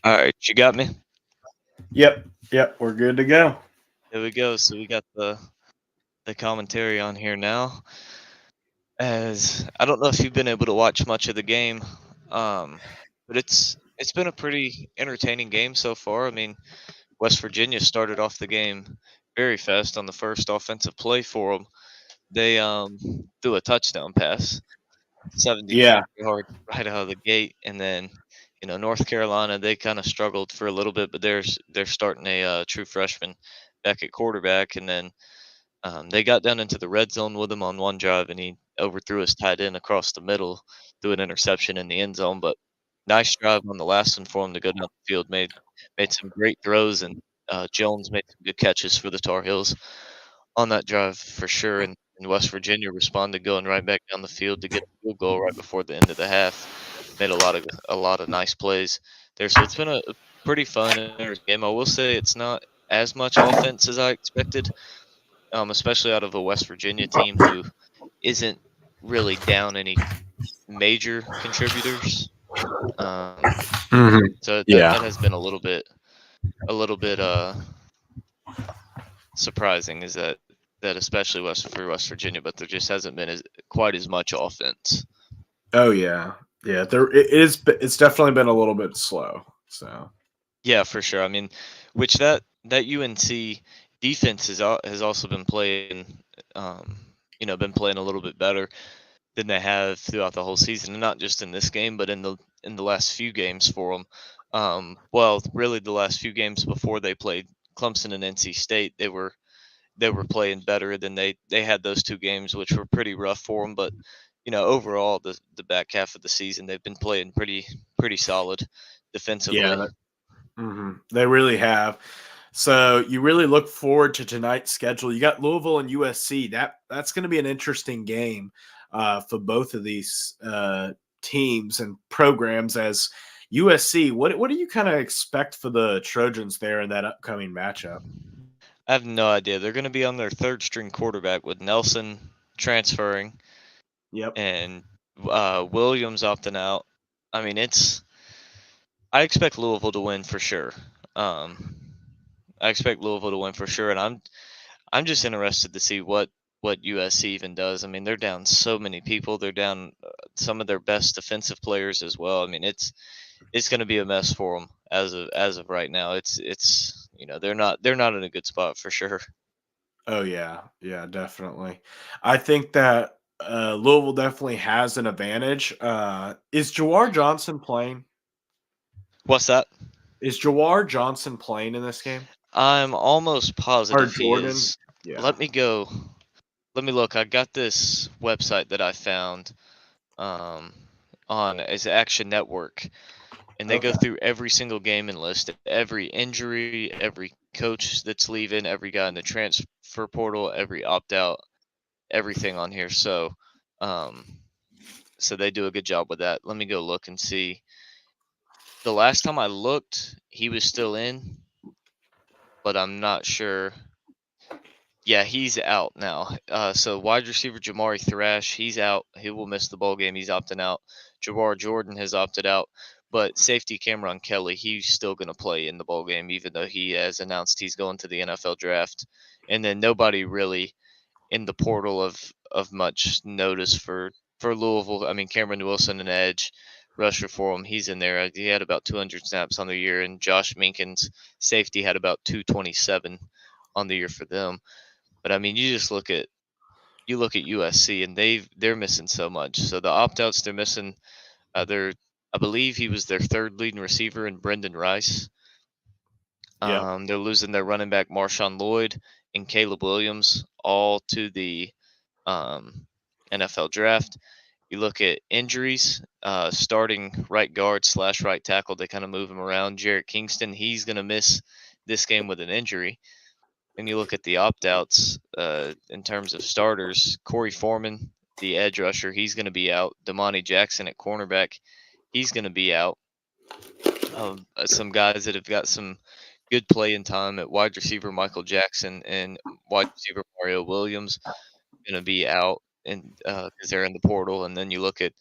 All right, you got me? Yep, yep, we're good to go. There we go. So we got the commentary on here now. As I don't know if you've been able to watch much of the game, but it's been a pretty entertaining game so far. I mean, West Virginia started off the game very fast on the first offensive play for them. They threw a touchdown pass, Yeah, 75-yard right out of the gate, and then North Carolina they kind of struggled for a little bit, but they're starting a true freshman back at quarterback, and then they got down into the red zone with him on one drive, and he overthrew his tight end across the middle, threw an interception in the end zone. But nice drive on the last one for him to go down the field. Made some great throws, and Jones made some good catches for the Tar Heels on that drive for sure. And West Virginia responded, going right back down the field to get a field goal right before the end of the half. Made a lot of nice plays there. So it's been a pretty fun and interesting game. I will say it's not as much offense as I expected, especially out of a West Virginia team who isn't really down any major contributors. Um, hmm so that yeah, that has been a little bit surprising is that especially West Virginia, but there just hasn't been as quite as much offense. oh yeah, yeah. There it is. It's definitely been a little bit slow. So Yeah, for sure. I mean, which that UNC defense has also been playing, um, been playing a little bit better than they have throughout the whole season, and not just in this game, but in the last few games for them. Well, really, the last few games before they played Clemson and NC State, they were playing better than they had those two games, which were pretty rough for them. But overall, the back half of the season, they've been playing pretty solid yeah, defensively. they really have. So you really look forward to tonight's schedule. You got Louisville and USC. That's going to be an interesting game for both of these teams and programs. As USC, what do you kind of expect for the Trojans there in that upcoming matchup? I have no idea. They're going to be on their third string quarterback with Nelson transferring Yep. and Williams opting out. I mean, I expect Louisville to win for sure. Um, I expect Louisville to win for sure, and I'm just interested to see what USC even does. I mean, they're down so many people. They're down some of their best defensive players as well. I mean, it's going to be a mess for them as of right now. It's they're not in a good spot for sure. Oh yeah, yeah, definitely. I think that Louisville definitely has an advantage. Is Jawar Johnson playing? What's that? Is Jawar Johnson playing in this game? I'm almost Or positive he Jordan? is. Yeah. Let me go. Let me look. I got this website that I found um, on is Action Network, and they go Okay. through every single game and list every injury, every coach that's leaving, every guy in the transfer portal, every opt out, everything on here. Um, so they do a good job with that. Let me go look and see. The last time I looked, he was still in, but I'm not sure. Yeah, he's out now. So wide receiver Jamari Thrash, he's out. He will miss the bowl game. He's opting out. Jawar Jordan has opted out, but safety Cameron Kelly, he's still going to play in the bowl game, even though he has announced he's going to the NFL draft. And then nobody really in the portal of much notice for Louisville. I mean, Cameron Wilson, an edge rusher for him, he's in there. He had about 200 snaps on the year, and Josh Minkins, safety, had about 227 on the year for them. But I mean, you look at USC and they're missing so much. So the opt outs they're missing, they're I believe he was their third leading receiver in Brendan Rice. Yep. They're losing their running back Marshawn Lloyd and Caleb Williams all to the um, NFL draft. You look at injuries, starting right guard slash right tackle, they kind of move him around. Jarrett Kingston, he's going to miss this game with an injury. And you look at the opt outs in terms of starters, Corey Foreman, the edge rusher, he's going to be out. Damani Jackson at cornerback, he's going to be out. Some guys that have got some good playing time at wide receiver, Michael Jackson, and wide receiver Mario Williams, going to be out and because they're in the portal. And then you look at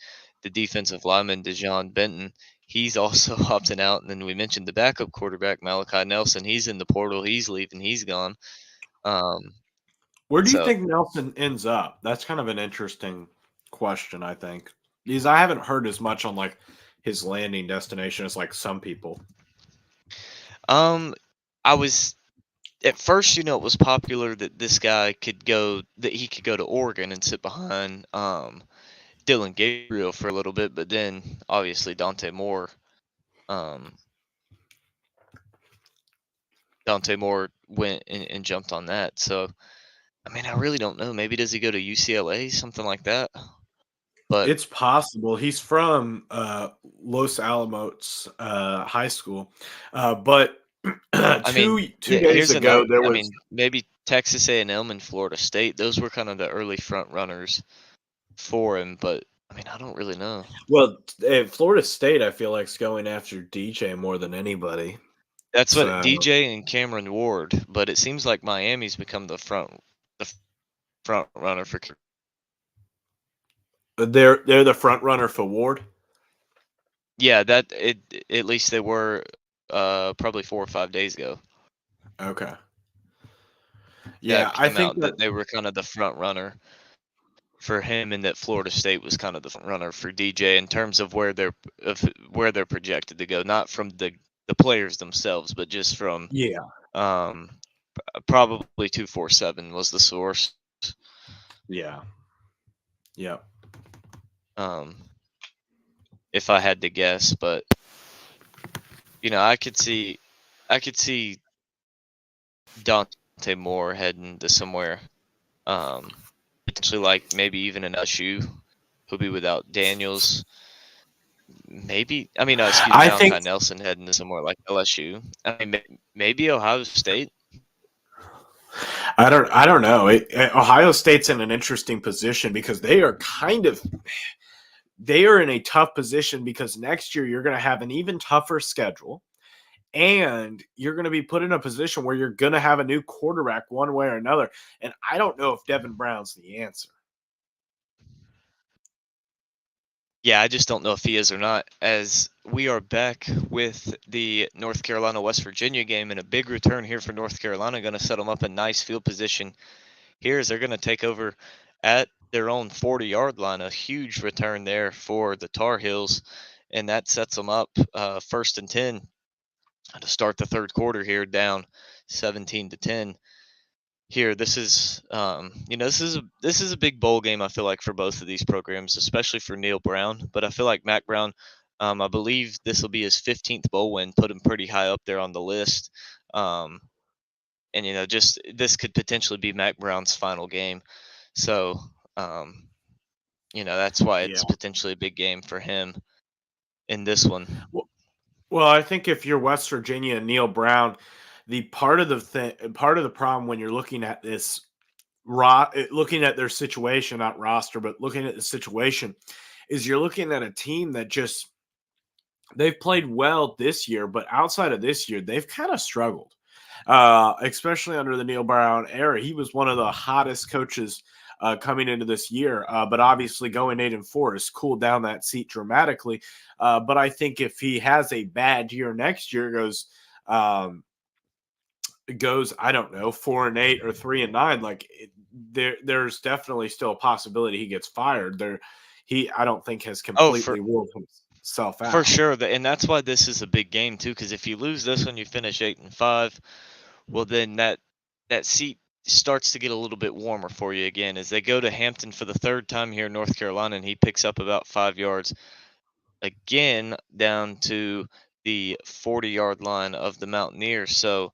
the defensive lineman Dejon Benton, he's also opting out. And then we mentioned the backup quarterback Malachi Nelson. He's in the portal. He's leaving. He's gone. Um, Where do you so think Nelson ends up? That's kind of an interesting question, I think. Because I haven't heard as much on like his landing destination as like some people. um, I was at first, it was popular that he could go to Oregon and sit behind Dylan Gabriel for a little bit, but then obviously um, Dante Moore went and jumped on that. So I mean, I really don't know. Maybe does he go to UCLA, something like that? But It's possible. He's from Los Alamos High School, but I two mean, two days here's ago another. there I was mean, maybe Texas A&M and Florida State. Those were kind of the early front runners for him. But I mean, I don't really know. well, Florida State. I feel like is going after DJ more than anybody. That's what So DJ and Cameron Ward. But it seems like Miami's become the front runner for. they're the front runner for Ward. Yeah, at least they were probably 4 or 5 days ago. Okay. Yeah, That I came think out that that they were kind of the front runner for him, and that Florida State was kind of the front runner for DJ in terms of where they're projected to go, not from the players themselves, but just from yeah, um, probably 247 was the source. yeah, yeah. Um, if I had to guess, but I could see Dante Moore heading to somewhere, potentially like maybe even an LSU. Who'll be without Daniels. Maybe, I mean, excuse me, I think Malachi Nelson heading to somewhere like LSU. I mean, maybe Ohio State. I don't know. Ohio State's in an interesting position because they are in a tough position because next year you're going to have an even tougher schedule and you're going to be put in a position where you're going to have a new quarterback one way or another. And I don't know if Devin Brown's the answer. Yeah, I just don't know if he is or not. As we are back with the North Carolina West Virginia game, and a big return here for North Carolina, going to set them up in nice field position here as they're going to take over at their own 40-yard line. A huge return there for the Tar Heels, and that sets them up 1st and 10 to start the third quarter here, down 17-10. Here, this is a big bowl game. I feel like for both of these programs, especially for Neil Brown. But I feel like Mac Brown, I believe this will be his 15th bowl win, put him pretty high up there on the list. Um, and just this could potentially be Mac Brown's final game. So, um, that's why Yeah. it's potentially a big game for him in this one. Well, I think if you're West Virginia and Neil Brown, the part of the problem when you're looking at this looking at their situation, not roster, but looking at the situation, is you're looking at a team that just they've played well this year, but outside of this year, they've kind of struggled. Especially under the Neil Brown era, he was one of the hottest coaches coming into this year. But obviously, going 8-4 has cooled down that seat dramatically. But I think if he has a bad year next year, um, goes I don't know 4-8 or 3-9, like there's definitely still a possibility he gets fired. I don't think has Oh, completely ruled himself for out. sure, and that's why this is a big game too. Because if you lose this one, you finish 8-5. Well, then that seat starts to get a little bit warmer for you again as they go to Hampton for the third time here in North Carolina, and he picks up about 5 yards again down to the 40-yard line of the Mountaineers. So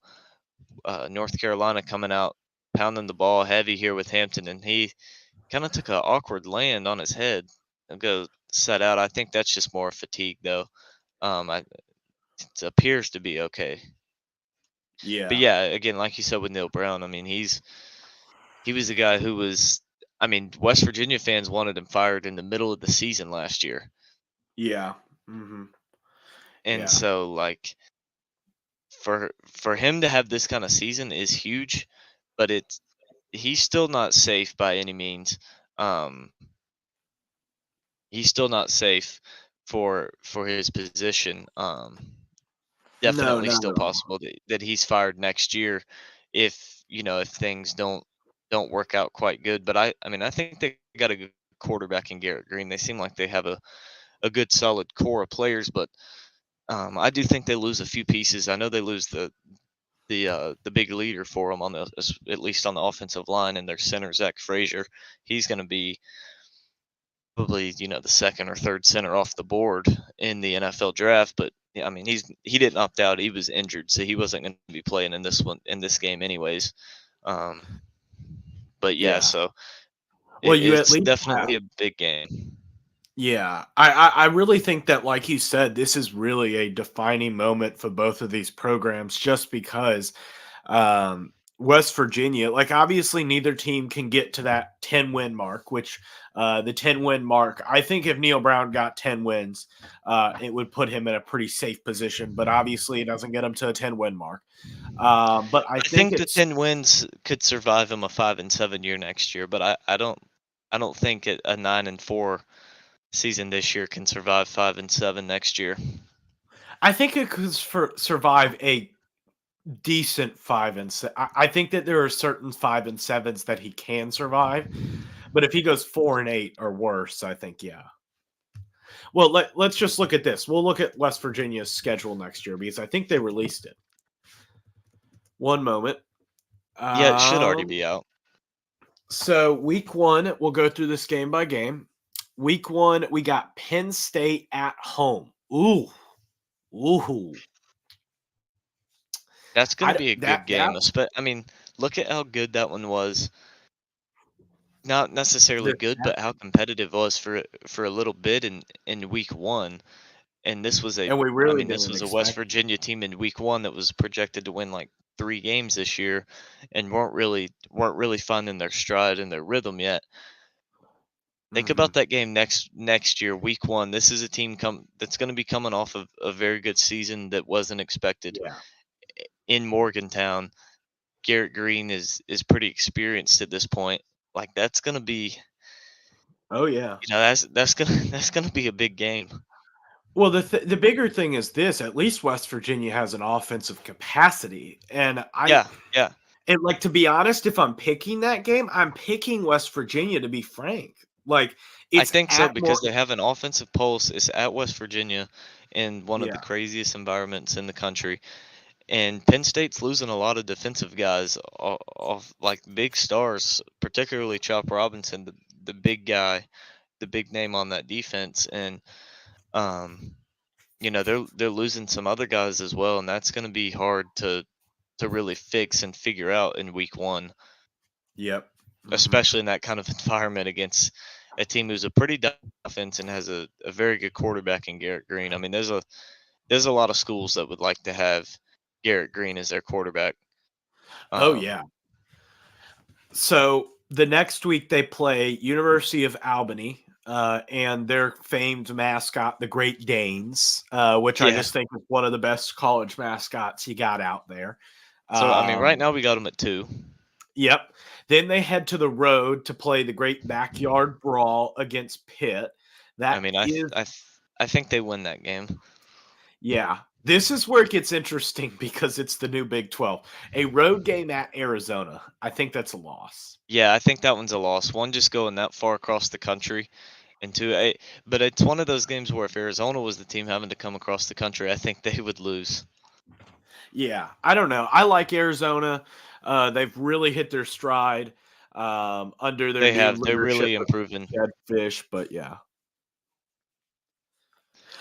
North Carolina coming out pounding the ball heavy here with Hampton, and he kind of took an awkward land on his head and go set out. I think that's just more fatigue though. It appears to be okay. But Yeah, yeah, again, like you said with Neil Brown, I mean, he was a guy who was, I mean, West Virginia fans wanted him fired in the middle of the season last year. yeah, hmm And yeah, so like for him to have this kind of season is huge, but he's still not safe by any means. Um he's still not safe for his position. No, Definitely not still at all. possible that he's fired next year if if things don't work out quite good. But I mean I think they got a good quarterback in Garrett Green. They seem like they have a good solid core of players, but I do think they lose a few pieces. I know they lose the big leader for them at least on the offensive line, and their center Zach Frazier. He's going to be probably the second or third center off the board in the NFL draft. But yeah, I mean he didn't opt out. He was injured, so he wasn't going to be playing in this game anyways. Um, but yeah, Yeah. so Well, you at it's least have. definitely a big game. Yeah, I really think that, like you said, this is really a defining moment for both of these programs, just because West Virginia, like obviously, neither team can get to that 10-win mark. Which the 10-win mark, I think, if Neil Brown got 10 wins, it would put him in a pretty safe position. But obviously, it doesn't get him to a 10-win mark. But I I think think the it's 10 wins could survive him a 5-7 year next year, but I don't think a 9-4 season this year can survive 5-7 next year. I think it could survive a decent 5 and 6. I think that there are certain 5 and 7s that he can survive, but if he goes 4 and 8 or worse, I think yeah. Well, let's just look at this. We'll look at West Virginia's schedule next year because I think they released it. One moment. Yeah, it should already Um, be out. so week one, we'll go through this game by game. Week one, we got Penn State at home. Ooh. That's going to I be a that good that game. I mean, look at how good that one was. Not necessarily the good, but how competitive it was for a little bit in week one. And and we I really mean, this didn't was a West expect. Virginia team in week one that was projected to win like 3 games this year, and weren't really finding their stride and their rhythm yet. Think Mhm. about that game next year, week one. This is a team that's going to be coming off of a very good season that wasn't expected Yeah. in Morgantown. Garrett Green is pretty experienced at this point. Like that's going to be, Oh yeah. that's gonna that's gonna be a big game. Well, the bigger thing is this: at least West Virginia has an offensive capacity, and Yeah, yeah. like to be honest, if I'm picking that game, I'm picking West Virginia. To be frank, like I it's think so at because Morgan. they have an offensive pulse. It's at West Virginia in one of the Yeah. craziest environments in the country. And Penn State's losing a lot of defensive guys off like big stars, particularly Chop Robinson, the big guy, the big name on that defense. And um, they're losing some other guys as well, and that's gonna be hard to really fix and figure out in week one, Yep. Hmm. especially in that kind of environment against a team who's a pretty offense and has a very good quarterback in Garrett Green. I mean, there's a lot of schools that would like to have Garrett Green as their quarterback. Oh Um, yeah. So the next week they play University of Albany. And their famed mascot, the Great Danes, which I yeah. just think is one of the best college mascots you got out there. So I mean, right Um, now we got them at 2. Yep. Then they head to the road to play the great backyard brawl against Pitt. I That mean, is, I think they win that game. yeah. This is where it gets interesting because it's the new Big 12. A road game at Arizona. I think that's a loss. Yeah, I think that one's a loss. One, just going that far across the country, and two, but it's one of those games where if Arizona was the team having to come across the country, I think they would lose. Yeah. I don't know. I like Arizona. They've really hit their stride under their They new have. They're leadership really of improving. Jed Fish, but yeah.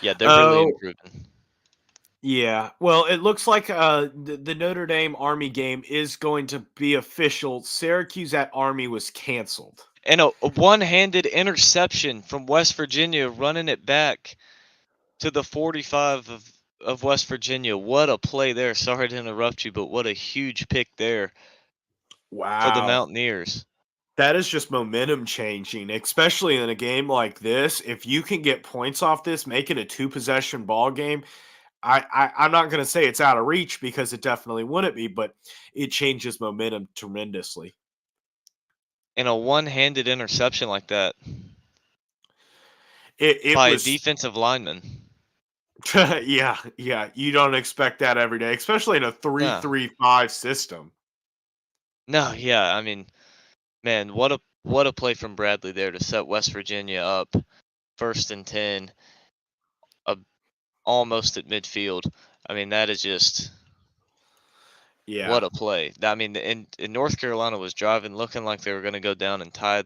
Yeah, they're really Oh, improving. yeah. Well, it looks like the Notre Dame Army game is going to be official. Syracuse at Army was canceled. And a one-handed interception from West Virginia running it back to the 45 of West Virginia. What a play there. Sorry to interrupt you, but what a huge pick there for the Wow. Mountaineers. That is just momentum changing, especially in a game like this. If you can get points off this, make it a two possession ball game. I'm not going to say it's out of reach because it definitely wouldn't be, but it changes momentum tremendously. And a one-handed interception like that. it by a was defensive lineman. yeah, yeah. You don't expect that every day, especially in a three No. three five system. No, yeah, I mean, man, what a play from Bradley there to set West Virginia up 1st and 10, uh, almost at midfield. I mean, that is just Yeah, what a play. I mean, in North Carolina was driving, looking like they were going to go down and tie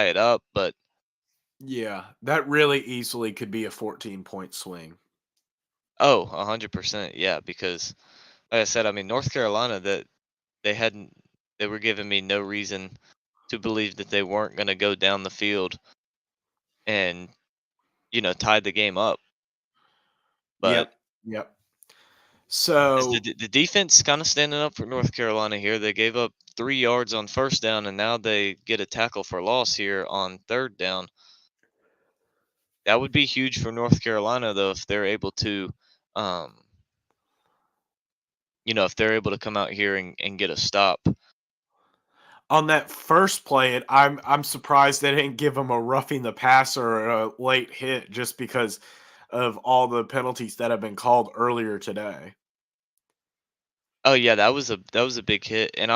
it up, but yeah. That really easily could be a 14-point swing. oh, 100%, yeah, because like I said, I mean, North Carolina that they hadn't they were giving me no reason to believe that they weren't going to go down the field and tied the game up, but Yep, yep. is So the defense kind of standing up for North Carolina here. They gave up 3 yards on 1st down, and now they get a tackle for loss here on 3rd down. That would be huge for North Carolina, though, if they're able to, um, if they're able to come out here and get a stop. on that first play, I'm surprised they didn't give him a roughing the passer or a late hit just because of all the penalties that have been called earlier today. Oh yeah, that was a big hit, and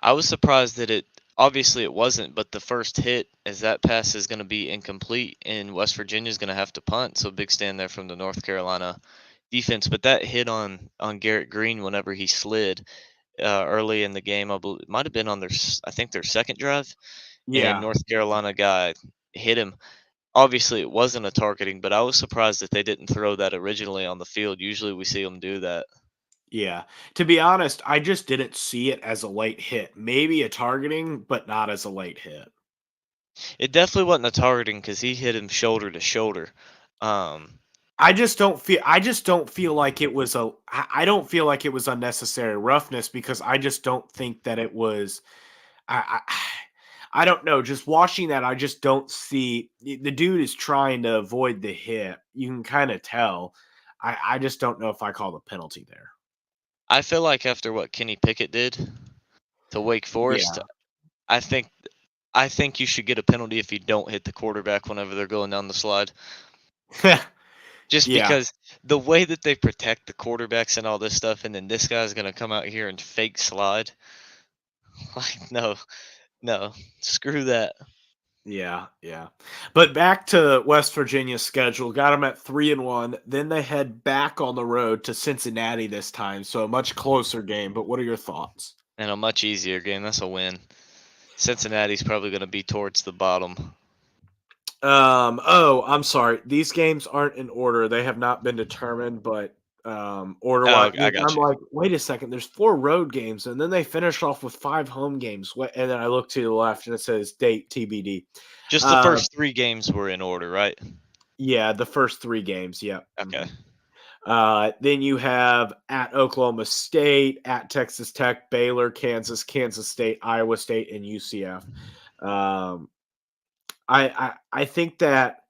I was surprised that it obviously it wasn't, but the first hit as that pass is going to be incomplete, and West Virginia's going to have to punt. So big stand there from the North Carolina defense. But that hit on Garrett Green whenever he slid early in the game, it might have been on I think their second drive, and Yeah, North Carolina guy hit him. Obviously, it wasn't a targeting, but I was surprised that they didn't throw that originally on the field. Usually, we see them do that. yeah. To be honest, I just didn't see it as a late hit. Maybe a targeting, but not as a late hit. It definitely wasn't a targeting because he hit him shoulder to shoulder. Um, I just don't feel like it was I don't feel like it was unnecessary roughness because I just don't think that it was I I don't know, just watching that, I just don't see the dude is trying to avoid the hit. You can kinda tell. I just don't know if I call the penalty there. I feel like after what Kenny Pickett did to Wake Forest, Yeah. I think I think you should get a penalty if you don't hit the quarterback whenever they're going down the slide. Just Yeah. because the way that they protect the quarterbacks and all this stuff, and then this guy's gonna come out here and fake slide. Like, no, no, screw that. Yeah, yeah. But back to West Virginia's schedule, got them at 3-1. Then they head back on the road to Cincinnati this time, so a much closer game. But what are your thoughts? And a much easier game. That's a win. Cincinnati's probably gonna be towards the bottom. Oh, I'm sorry. These games aren't in order. They have not been determined, but order wise, Oh, I got I'm you. like, wait a second. There's 4 road games, and then they finish off with 5 home games. And then I look to the left, and it says date TBD. Just the Uh, first 3 games were in order, right? yeah, the first 3 games. Yep. Okay. Then you have at Oklahoma State, at Texas Tech, Baylor, Kansas, Kansas State, Iowa State, and UCF. Um, I think that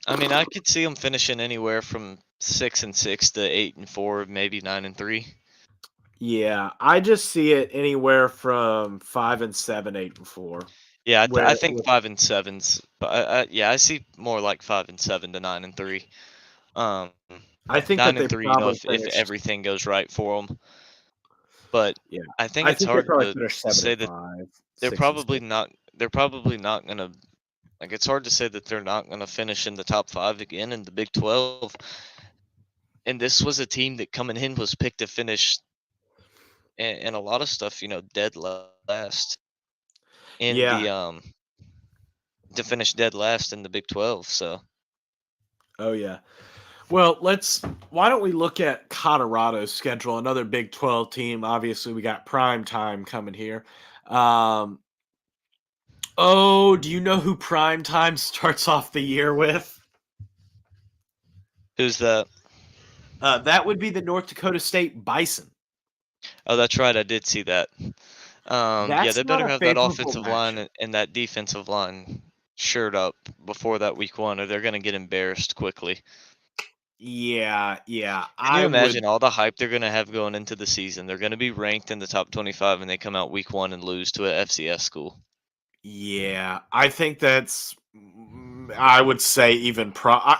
I mean, I could see them finishing anywhere from 6-6 to 8-4, maybe 9-3. yeah, I just see it anywhere from 5-7, 8-4. Yeah, Where I think 5-7's, but yeah, I see more like 5-7 to 9-3. Um, I think nine that and they three, probably if finished. everything goes right for them. But Yeah, I think I it's think they hard probably to finished seven say and that five, they're 6-6. probably not. They're probably not gonna. Like, it's hard to say that they're not gonna finish in the top 5 again in the Big 12. And this was a team that coming in was picked to finish and a lot of stuff, dead last in Yeah. the to finish dead last in the Big 12. So Oh yeah. Well, why don't we look at Colorado's schedule, another Big 12 team. Obviously, we got prime time coming here. Um, oh, do you know who prime time starts off the year with? who's that? That would be the North Dakota State Bison. Oh, that's right. I did see that. Yeah, That's they not better a have that favorable offensive line matchup. and that defensive line shirt up before that week 1, or they're gonna get embarrassed quickly. Yeah, yeah. Can you I would imagine all the hype they're gonna have going into the season? They're gonna be ranked in the top 25, and they come out week 1 and lose to a FCS school. Yeah, I think that's I would say even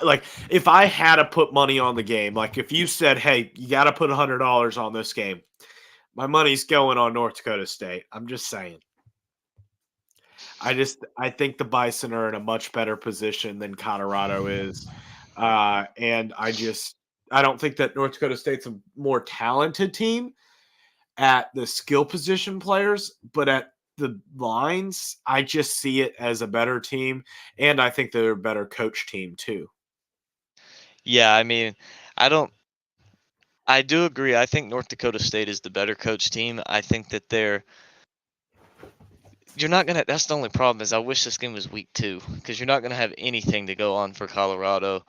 like if I had to put money on the game, like if you said, "Hey, you got to put $100 on this game," my money's going on North Dakota State. I'm just saying. I think the Bison are in a much better position than Colorado is, and I don't think that North Dakota State's a more talented team at the skill position players, but at the lines, I just see it as a better team, and I think they're a better coach team too. Yeah, I mean, I don't. I do agree. I think North Dakota State is the better coach team. I think that they're. You're not gonna. That's the only problem is I wish this game was week 2 because you're not gonna have anything to go on for Colorado.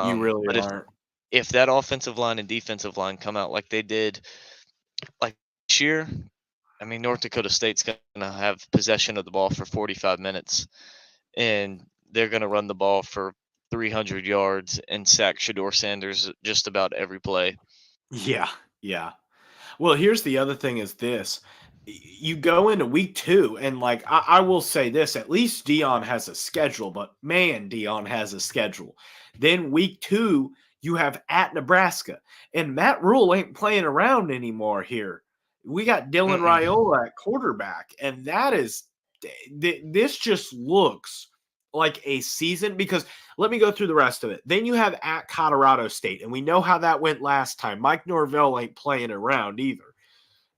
You really But aren't. if that offensive line and defensive line come out like they did like this year, I mean North Dakota State's gonna have possession of the ball for 45 minutes, and they're gonna run the ball for 300 yards and sack Shador Sanders just about every play. Yeah, yeah. Well, here's the other thing is this. You go into week 2, and like I will say this, at least Dion has a schedule, but man, Dion has a schedule. Then week 2, you have at Nebraska, and Matt Rule ain't playing around anymore here. We got Dylan Mm-mm. Raiola at quarterback, and that is this just looks like a season because let me go through the rest of it. Then you have at Colorado State, and we know how that went last time. Mike Norvell ain't playing around either.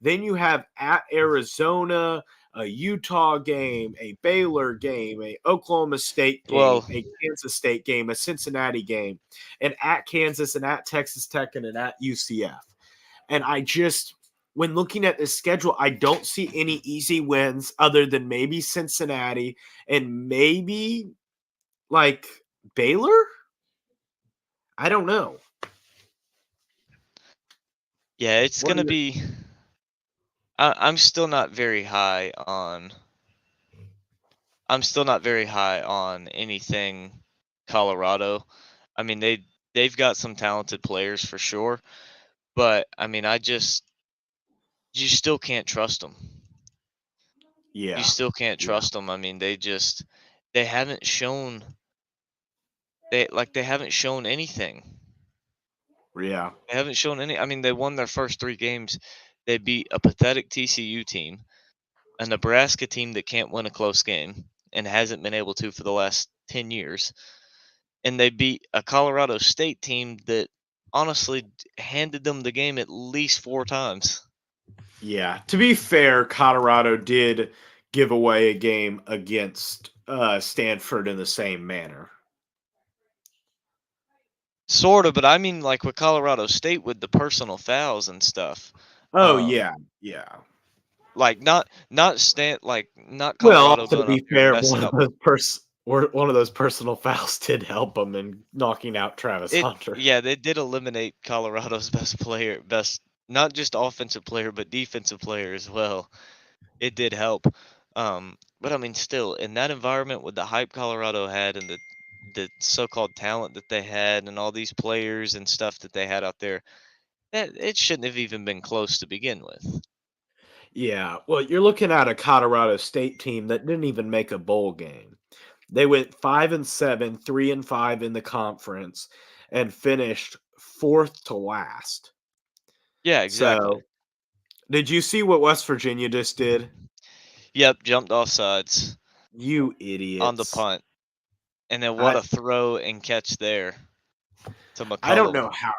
Then you have at Arizona, a Utah game, a Baylor game, a Oklahoma State game, Well, a Kansas State game, a Cincinnati game, and at Kansas and at Texas Tech and at UCF. And when looking at this schedule, I don't see any easy wins other than maybe Cincinnati and maybe like Baylor. I don't know. yeah, it's What are gonna your be. I'm still not very high on. I'm still not very high on anything Colorado. I mean, they've got some talented players for sure, but I mean, you still can't trust them. You Yeah, still can't yeah, trust them. I mean, they haven't shown they haven't shown anything. yeah, They haven't shown any. I mean, they won their first 3 games. They beat a pathetic TCU team, a Nebraska team that can't win a close game and hasn't been able to for the last 10 years. And they beat a Colorado State team that honestly handed them the game at least 4 times. yeah. To be fair, Colorado did give away a game against Stanford in the same manner. Sort of, but I mean like with Colorado State with the personal fouls and stuff. Oh Um yeah, yeah. like not Well, Colorado to going be up there and fair, messing up. one of those personal fouls did help them in knocking out Travis It Hunter. Yeah, they did eliminate Colorado's best player, best not just offensive player but defensive player as well. It did help. But I mean, still, in that environment with the hype Colorado had and the so-called talent that they had and all these players and stuff that they had out there, that it shouldn't have even been close to begin with. Yeah, well, you're looking at a Colorado State team that didn't even make a bowl game. They went 5-7, 3-5 in the conference, and finished fourth to last. Yeah, exactly. So, did you see what West Virginia just did? Yep, jumped off sides You on the idiots! punt, and then what I a throw and catch there to I don't McCullum. know how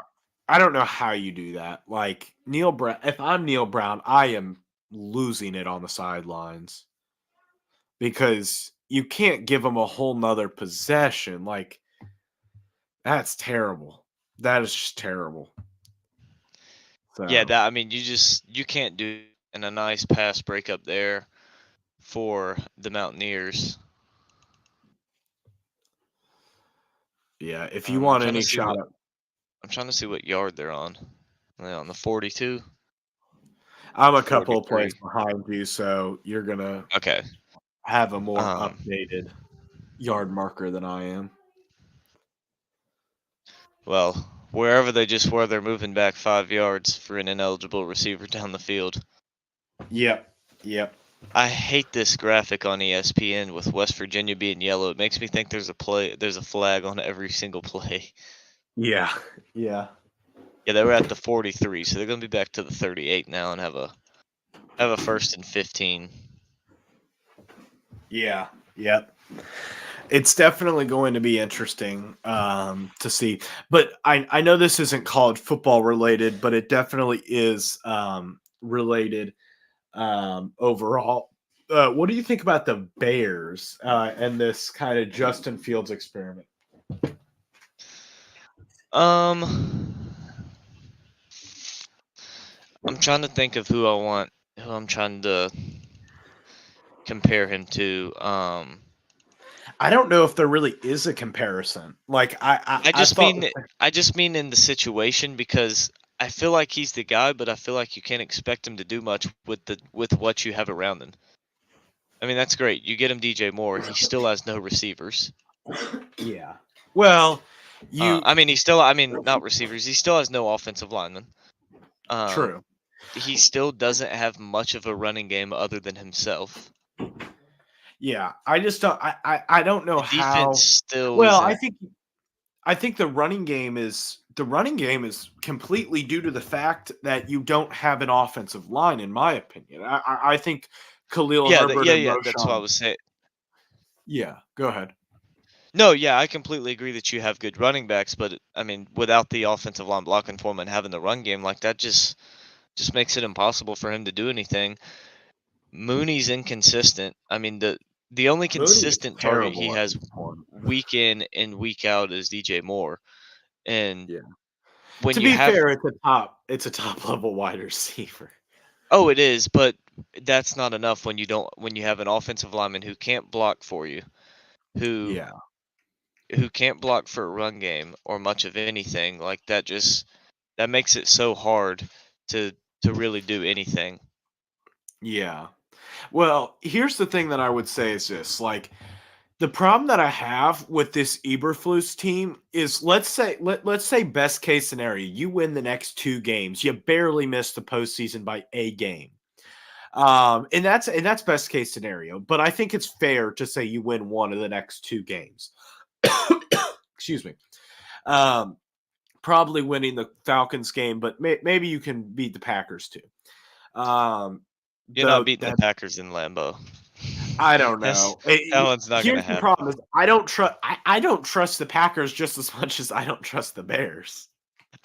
I don't know how you do that. Like Neil Brown, if I'm Neil Brown, I am losing it on the sidelines because you can't give them a whole nother possession. Like that's terrible. That is just terrible. Yeah, So that I mean, you can't do and a nice pass breakup there for the Mountaineers. yeah, if you I'm want trying to any see shot what at, I'm trying to see what yard they're on. They're on the 42, I'm a couple of plays 43. behind you, so you're gonna Okay. have a more Um, updated yard marker than I am. well, wherever they just were, they're moving back 5 yards for an ineligible receiver down the field. Yep. Yep. I hate this graphic on ESPN with West Virginia being yellow. It makes me think there's a flag on every single play. Yeah. Yeah. Yeah, they were at the 43, so they're gonna be back to the 38 now and have a 1st and 15. Yeah. Yep. It's definitely going to be interesting to see. But I know this isn't college football related, but it definitely is related overall. What do you think about the Bears and this kind of Justin Fields experiment? Um, I'm trying to think of who I'm trying to compare him to. I don't know if there really is a comparison. Like I I just thought. mean I just mean in the situation because I feel like he's the guy, but I feel like you can't expect him to do much with what you have around him. I mean, that's great. You get him DJ Moore, he still has no receivers. Yeah. Well, you I mean, not receivers. He still has no offensive linemen. Um, true. he still doesn't have much of a running game other than himself. Yeah. I just don't. I don't know The defense how. still Well, isn't. I think the running game is completely due to the fact that you don't have an offensive line, in my opinion. I think Khalil Yeah, Herbert yeah, and yeah. That's what I Roshan. was saying. Yeah, go ahead. No, yeah, I completely agree that you have good running backs, but I mean, without the offensive line blocking for him and having the run game like that, just makes it impossible for him to do anything. Mooney's inconsistent. I mean, the only Mooney is consistent target he terrible at has this point. week in and week out is DJ Moore. And Yeah. when To you be have fair, it's a top level wide receiver. oh, it is, but that's not enough when you have an offensive lineman who can't block for you, who Yeah. who can't block for a run game or much of anything. Like that makes it so hard to to really do anything. Yeah. Well, here's the thing that I would say is this, like the problem that I have with this Eberflus team is let's say best case scenario, you win the next two games. You barely miss the postseason by a game. And that's best case scenario. But I think it's fair to say you win one of the next two games. Excuse me. Um, Probably winning the Falcons game, but maybe you can beat the Packers too. Um, You're not though beating the that Packers in Lambeau. I don't That's know. that one's not gonna Here's the happen. problem: is I don't trust the Packers just as much as I don't trust the Bears.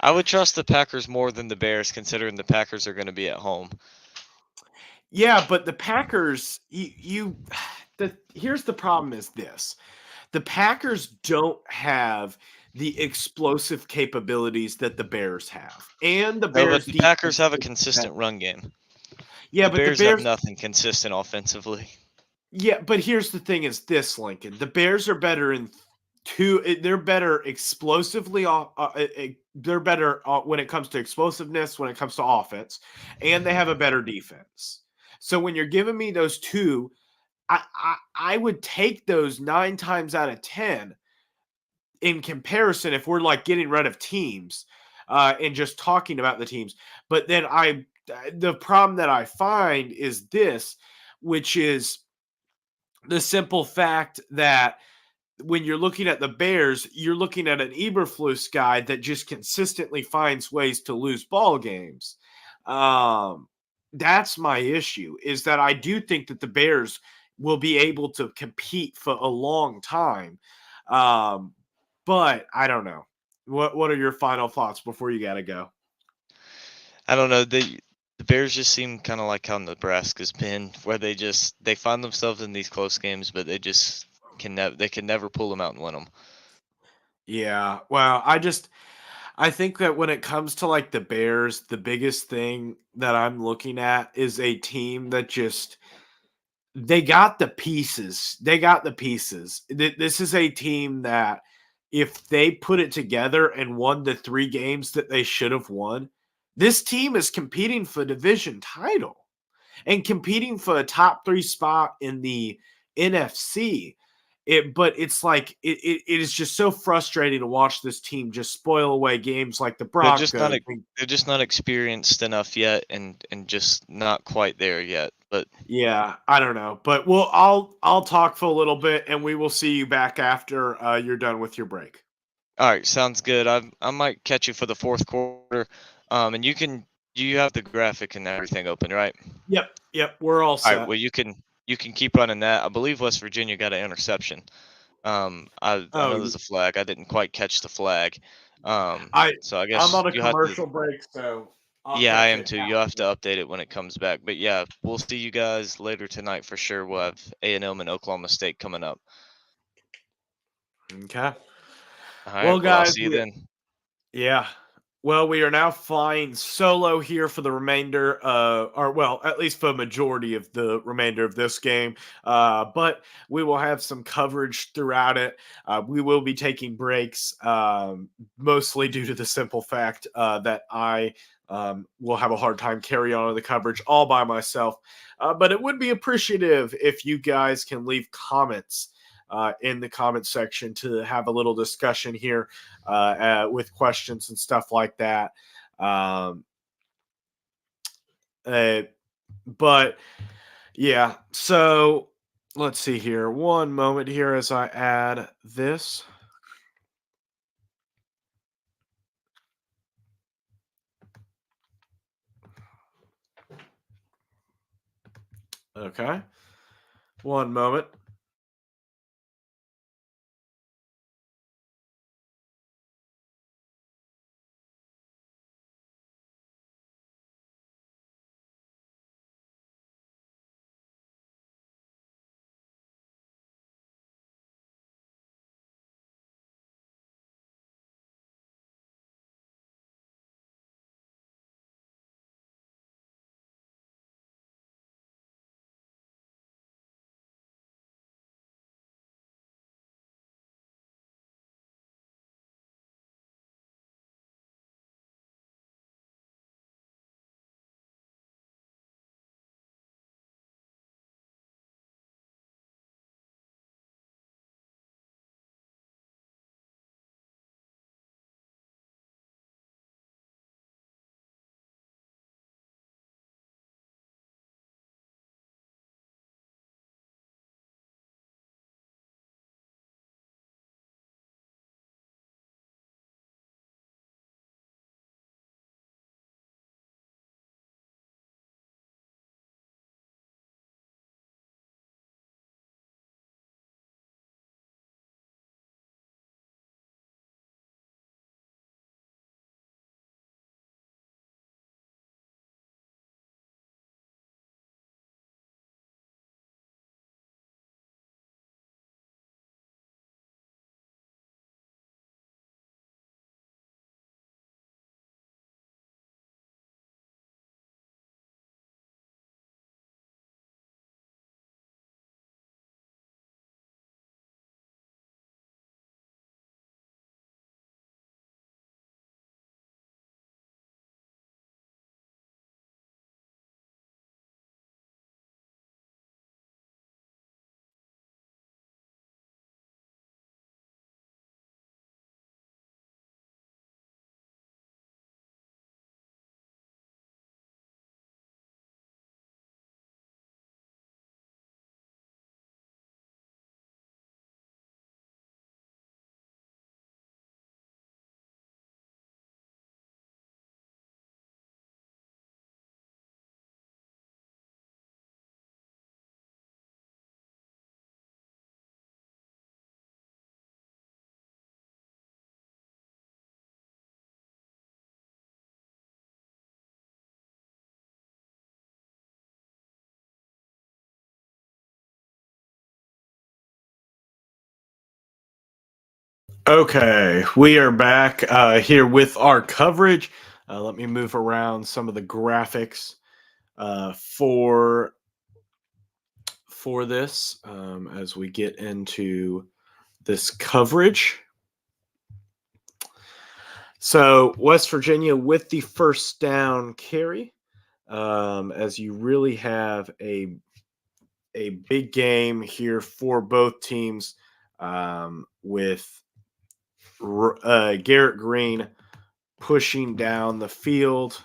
I would trust the Packers more than the Bears, considering the Packers are going to be at home. Yeah, but the Packers, here's the problem: is this the Packers don't have the explosive capabilities that the Bears have, and the No, but Bears the defense Packers have a is consistent better. run game. Yeah, The but the Bears have Bears nothing consistent offensively. Yeah, but here's the thing: is this Lincoln? The Bears are better in two. They're better explosively. They're better when it comes to explosiveness, when it comes to offense, and they have a better defense. So when you're giving me those two, I would take those 9 times out of 10 in comparison if we're like getting rid of teams and just talking about the teams. But then the problem that I find is this, which is the simple fact that when you're looking at the Bears, you're looking at an Eberflus guy that just consistently finds ways to lose ball games. Um, that's my issue. Is that I do think that the Bears will be able to compete for a long time, um, but I don't know. What are your final thoughts before you got to go? I don't know. The Bears just seem kind of like how Nebraska's been, where they find themselves in these close games, but they just can never pull them out and win them. Yeah, well, I think that when it comes to like the Bears, the biggest thing that I'm looking at is a team that just they got the pieces. They got the pieces. This is a team that if they put it together and won the 3 games that they should have won, this team is competing for division title and competing for a top 3 spot in the NFC. but it's like it is just so frustrating to watch this team just spoil away games like the They're just not Broncos. they're just not experienced enough yet, and just not quite there yet. But Yeah, I don't know, but I'll talk for a little bit, and we will see you back after you're done with your break. all right, sounds good. I might catch you for the fourth quarter. And you have the graphic and everything open, right? Yep, we're all All right. set. Well, you can keep running that. I believe West Virginia got an interception. I Oh, know there's a flag. I didn't quite catch the flag. I So I I'm guess on a you have to. commercial break, so I'll Yeah, I catch am it too. You'll have to after. update it when it comes back. But yeah, we'll see you guys later tonight for sure. We'll have A&M and Oklahoma State coming up. Okay. All right. Well, Well, I'll guys, see you then. yeah. Well, we are now flying solo here for the remainder, or well, at least for the majority of the remainder of this game. But we will have some coverage throughout it. We will be taking breaks, mostly due to the simple fact that I will have a hard time carrying on the coverage all by myself. But it would be appreciative if you guys can leave comments in the comment section to have a little discussion here with questions and stuff like that. Um, uh, but yeah, so let's see here. One moment here as I add this. Okay. One moment. Okay, we are back here with our coverage. Let me move around some of the graphics for this as we get into this coverage. So West Virginia with the first down carry, as you really have a big game here for both teams with Garrett Green pushing down the field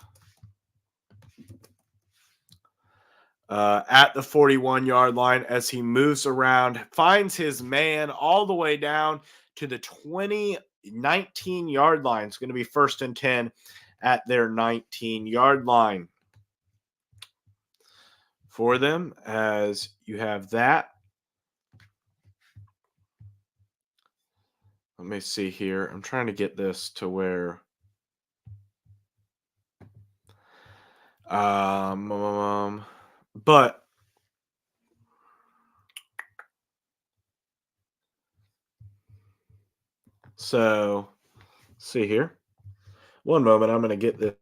at the 41-yard line as he moves around, finds his man all the way down to the 19-yard line. It's going to be 1st and 10 at their 19-yard line for them as you have that. Let me see here. I'm trying to get this to where but so see here. One moment, I'm going to get this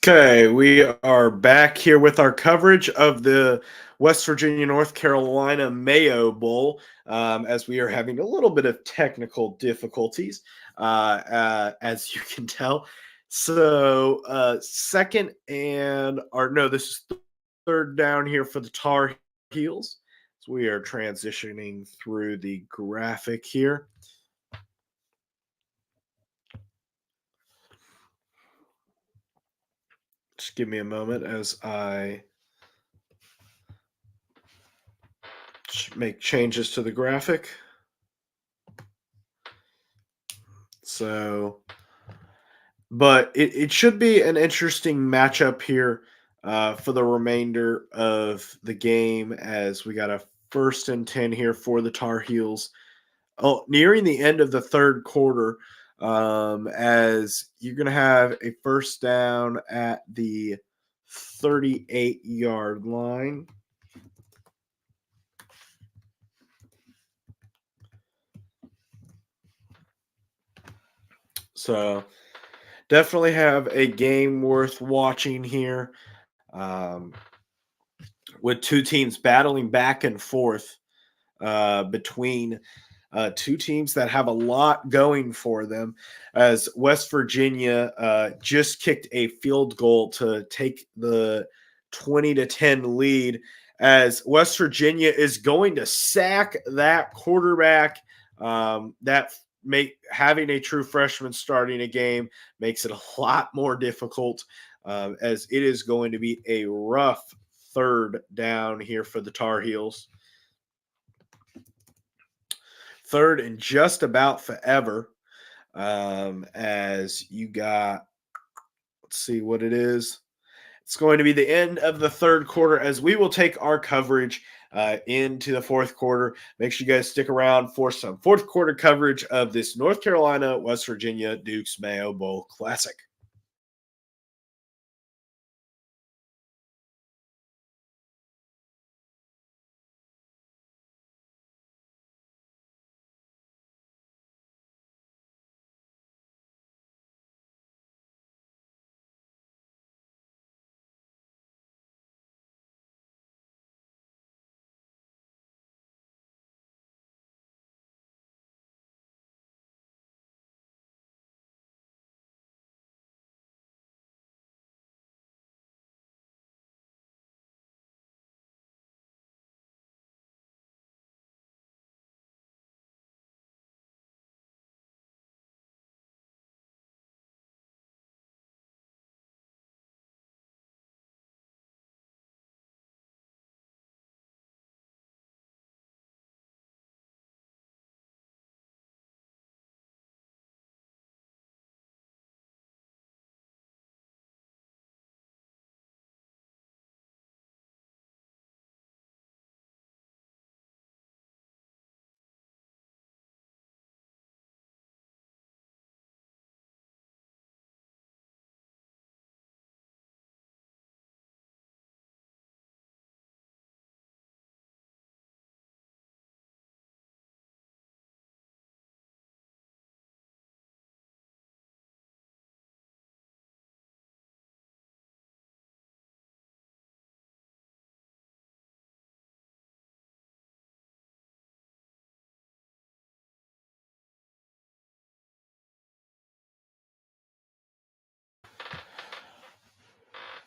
Okay, we are back here with our coverage of the West Virginia North Carolina Mayo Bowl, as we are having a little bit of technical difficulties, as you can tell. So, second and or no, this is third down here for the Tar Heels. So we are transitioning through the graphic here. Just give me a moment as I make changes to the graphic. So, but it should be an interesting matchup here for the remainder of the game as we got a 1st and 10 here for the Tar Heels. Oh, nearing the end of the third quarter, as you're going to have a first down at the 38-yard line. So definitely have a game worth watching here, um, with two teams battling back and forth between two teams that have a lot going for them. As West Virginia just kicked a field goal to take the 20-10 lead, as West Virginia is going to sack that quarterback. That make having a true freshman starting a game makes it a lot more difficult, as it is going to be a rough third down here for the Tar Heels. Third and just about forever, as you got, let's see what it is. It's going to be the end of the third quarter as we will take our coverage into the fourth quarter. Make sure you guys stick around for some fourth quarter coverage of this North Carolina, West Virginia Dukes Mayo Bowl Classic.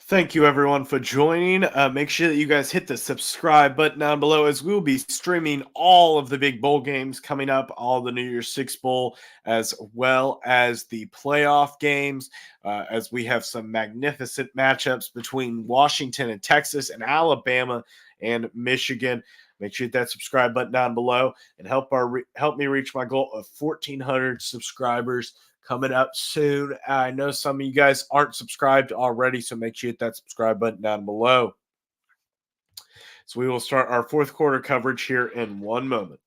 Thank you, everyone, for joining. Make sure that you guys hit the subscribe button down below as we'll be streaming all of the big bowl games coming up, all the New Year's Six Bowl, as well as the playoff games, as we have some magnificent matchups between Washington and Texas and Alabama and Michigan. Make sure you hit that subscribe button down below and help me reach my goal of 1,400 subscribers coming up soon. I know some of you guys aren't subscribed already, so make sure you hit that subscribe button down below. So we will start our fourth quarter coverage here in one moment.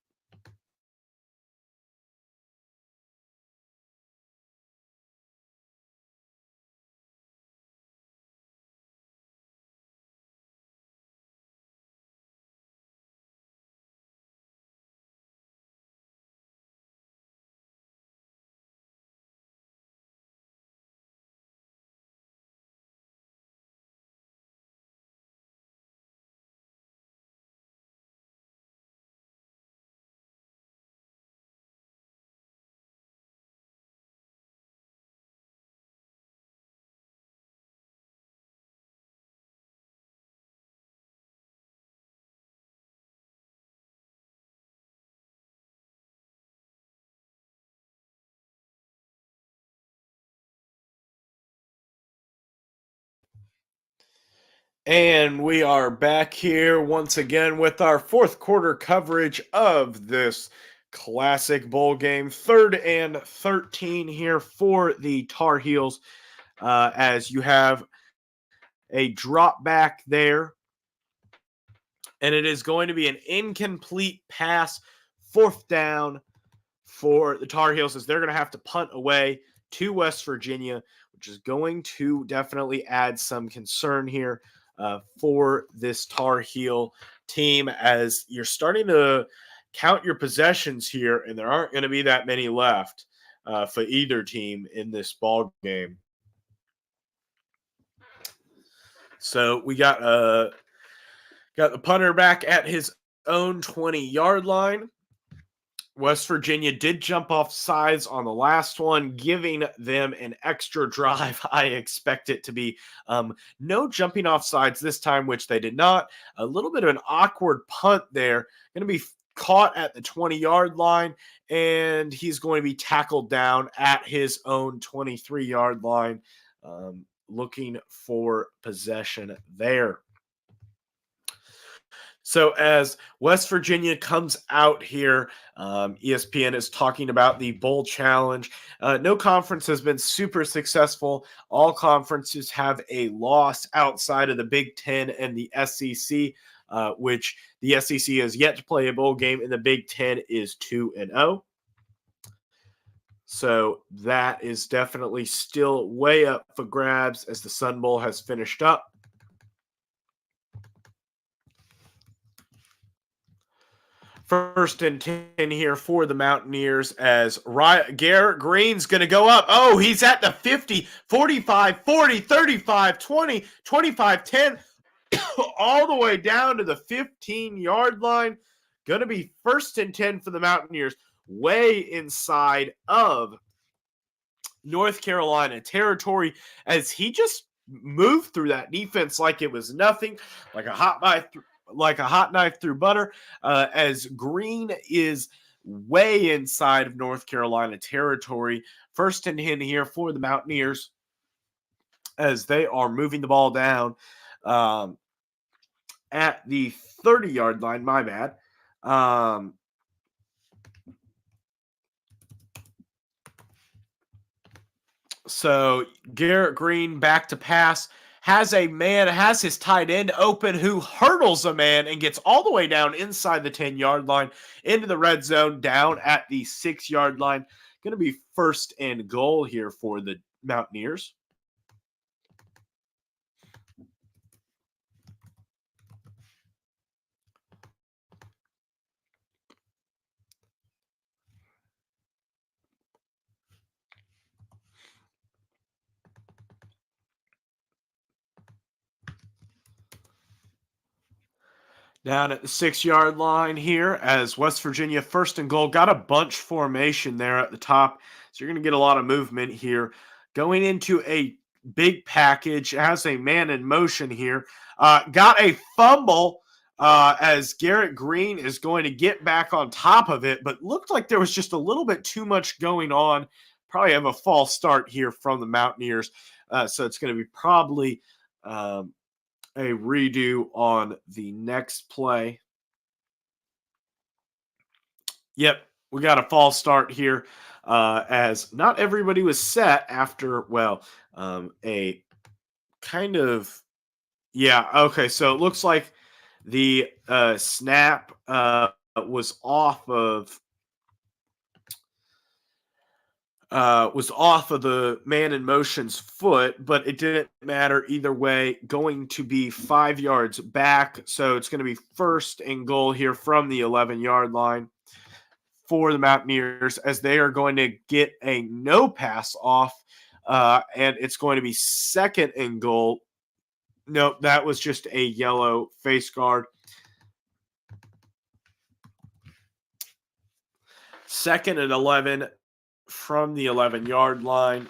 And we are back here once again with our fourth quarter coverage of this classic bowl game. 3rd and 13 here for the Tar Heels, as you have a drop back there. And it is going to be an incomplete pass, 4th down for the Tar Heels, as they're going to have to punt away to West Virginia, which is going to definitely add some concern here for this Tar Heel team, as you're starting to count your possessions here, and there aren't going to be that many left for either team in this ball game. So we got the punter back at his own 20-yard line. West Virginia did jump off sides on the last one, giving them an extra drive. I expect it to be no jumping off sides this time, which they did not. A little bit of an awkward punt there. Going to be caught at the 20-yard line, and he's going to be tackled down at his own 23-yard line, looking for possession there. So as West Virginia comes out here, ESPN is talking about the bowl challenge. No conference has been super successful. All conferences have a loss outside of the Big Ten and the SEC, which the SEC has yet to play a bowl game, and the Big Ten is 2-0. So that is definitely still way up for grabs as the Sun Bowl has finished up. First and 10 here for the Mountaineers, as Garrett Green's going to go up. Oh, he's at the 50, 45, 40, 35, 20, 25, 10, all the way down to the 15-yard line. Going to be 1st and 10 for the Mountaineers, way inside of North Carolina territory, as he just moved through that defense like it was nothing, like a hot knife through butter, as Green is way inside of North Carolina territory. 1st and 10 here for the Mountaineers, as they are moving the ball down at the 30-yard line. My bad. So Garrett Green back to pass. Has his tight end open, who hurdles a man and gets all the way down inside the 10-yard line into the red zone, down at the 6-yard line. Going to be 1st and goal here for the Mountaineers. Down at the 6-yard line here, as West Virginia 1st and goal. Got a bunch formation there at the top, so you're going to get a lot of movement here. Going into a big package, has a man in motion here. Got a fumble as Garrett Green is going to get back on top of it, but looked like there was just a little bit too much going on. Probably have a false start here from the Mountaineers, so it's going to be probably a redo on the next play. Yep, we got a false start here, as not everybody was set after, a kind of, okay, so it looks like the snap was off of the man in motion's foot, but it didn't matter either way. Going to be 5 yards back, so it's going to be 1st and goal here from the 11-yard line for the Mountaineers, as they are going to get a no pass off, and it's going to be 2nd and goal. No, that was just a yellow face guard. 2nd and 11 from the 11-yard line.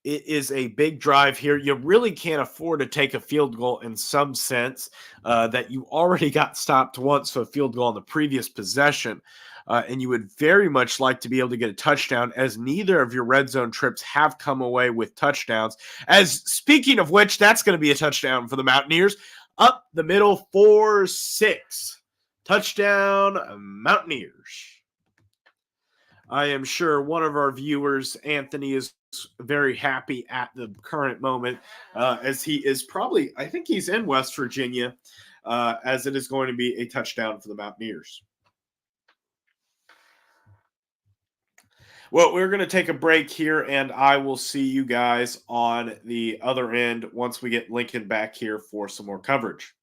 It is a big drive here. You really can't afford to take a field goal in some sense, that you already got stopped once for a field goal on the previous possession. and you would very much like to be able to get a touchdown, as neither of your red zone trips have come away with touchdowns. As speaking of which, that's going to be a touchdown for the Mountaineers. Up the middle, 4-6. Touchdown, Mountaineers. I am sure one of our viewers, Anthony, is very happy at the current moment, as he is probably, I think he's in West Virginia, as it is going to be a touchdown for the Mountaineers. Well, we're going to take a break here, and I will see you guys on the other end once we get Lincoln back here for some more coverage.